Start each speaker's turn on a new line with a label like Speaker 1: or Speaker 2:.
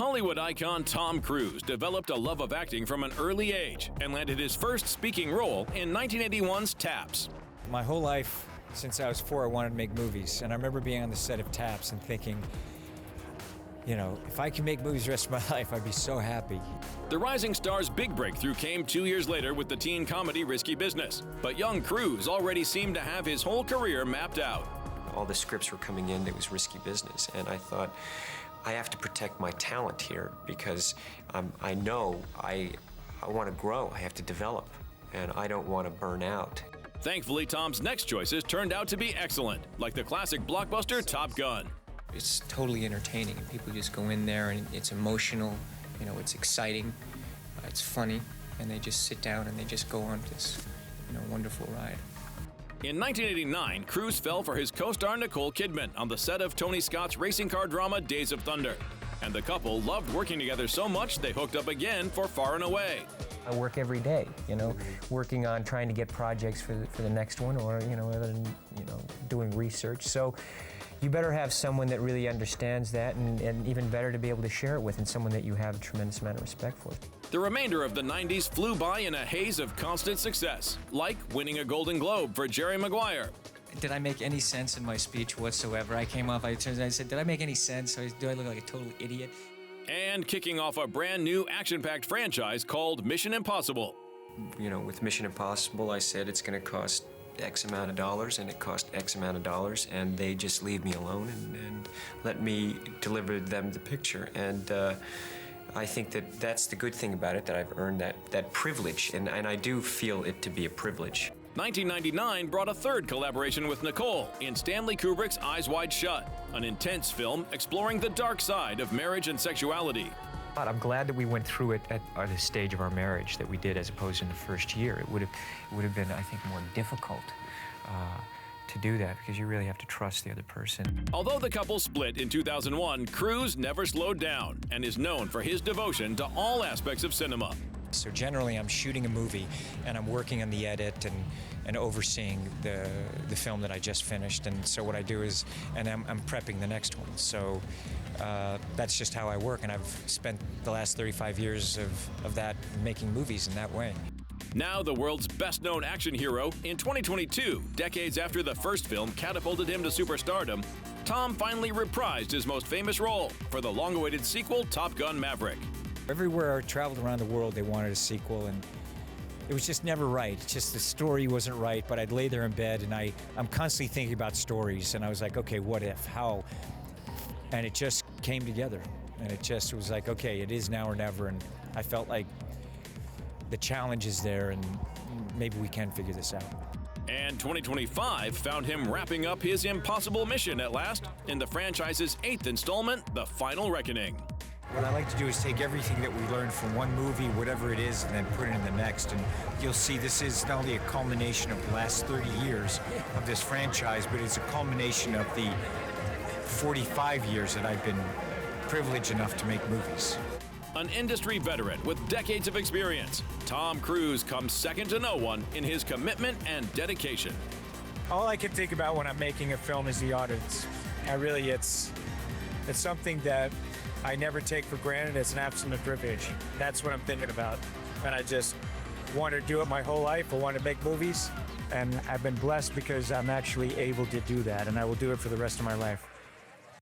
Speaker 1: Hollywood icon Tom Cruise developed a love of acting from an early age and landed his first speaking role in 1981's Taps.
Speaker 2: My whole life, since I was 4, I wanted to make movies. And I remember being on the set of Taps and thinking, you know, if I can make movies the rest of my life, I'd be so happy.
Speaker 1: The rising star's big breakthrough came 2 years later with the teen comedy Risky Business. But young Cruise already seemed to have his whole career mapped out.
Speaker 3: All the scripts were coming in that was risky business, and I thought, I have to protect my talent here because I know I want to grow, I have to develop, and I don't want to burn out.
Speaker 1: Thankfully, Tom's next choices turned out to be excellent, like the classic blockbuster Top Gun.
Speaker 4: It's totally entertaining, and people just go in there and it's emotional, you know, it's exciting, it's funny, and they just sit down and they just go on this, you know, wonderful ride.
Speaker 1: In 1989, Cruise fell for his co-star Nicole Kidman on the set of Tony Scott's racing car drama Days of Thunder. And the couple loved working together so much they hooked up again for Far and Away.
Speaker 5: I work every day, you know, working on trying to get projects for the next one, or, you know, doing research. So you better have someone that really understands that, and even better to be able to share it with, and someone that you have a tremendous amount of respect for.
Speaker 1: The remainder of the 90s flew by in a haze of constant success, like winning a Golden Globe for Jerry Maguire.
Speaker 4: Did I make any sense in my speech whatsoever? I came off, I said, did I make any sense? Do I look like a total idiot?
Speaker 1: And kicking off a brand new action-packed franchise called Mission Impossible.
Speaker 3: You know, with Mission Impossible, I said it's going to cost X amount of dollars, and it cost X amount of dollars, and they just leave me alone and let me deliver them the picture. And I think that that's the good thing about it, that I've earned that privilege, and I do feel it to be a privilege.
Speaker 1: 1999 brought a third collaboration with Nicole in Stanley Kubrick's Eyes Wide Shut, an intense film exploring the dark side of marriage and sexuality.
Speaker 5: I'm glad that we went through it at the stage of our marriage that we did, as opposed to in the first year. It would have been, I think, more difficult to do that, because you really have to trust the other person.
Speaker 1: Although the couple split in 2001, Cruise never slowed down and is known for his devotion to all aspects of cinema.
Speaker 2: So generally, I'm shooting a movie, and I'm working on the edit and overseeing the film that I just finished. And so what I do is, and I'm prepping the next one. So that's just how I work, and I've spent the last 35 years of that making movies in that way.
Speaker 1: Now the world's best-known action hero, in 2022, decades after the first film catapulted him to superstardom, Tom finally reprised his most famous role for the long-awaited sequel Top Gun Maverick.
Speaker 2: Everywhere I traveled around the world, they wanted a sequel, and it was just never right. It's just the story wasn't right, but I'd lay there in bed, and I'm constantly thinking about stories, and I was like, okay, what if, how? And it just came together, and it just was like, okay, it is now or never, and I felt like the challenge is there, and maybe we can figure this out.
Speaker 1: And 2025 found him wrapping up his impossible mission at last in the franchise's 8th installment, The Final Reckoning.
Speaker 2: What I like to do is take everything that we learned from one movie, whatever it is, and then put it in the next. And you'll see this is not only a culmination of the last 30 years of this franchise, but it's a culmination of the 45 years that I've been privileged enough to make movies.
Speaker 1: An industry veteran with decades of experience, Tom Cruise comes second to no one in his commitment and dedication.
Speaker 6: All I can think about when I'm making a film is the audience. It's something that I never take for granted. It's an absolute privilege. That's what I'm thinking about. And I just want to do it my whole life. I want to make movies. And I've been blessed because I'm actually able to do that. And I will do it for the rest of my life.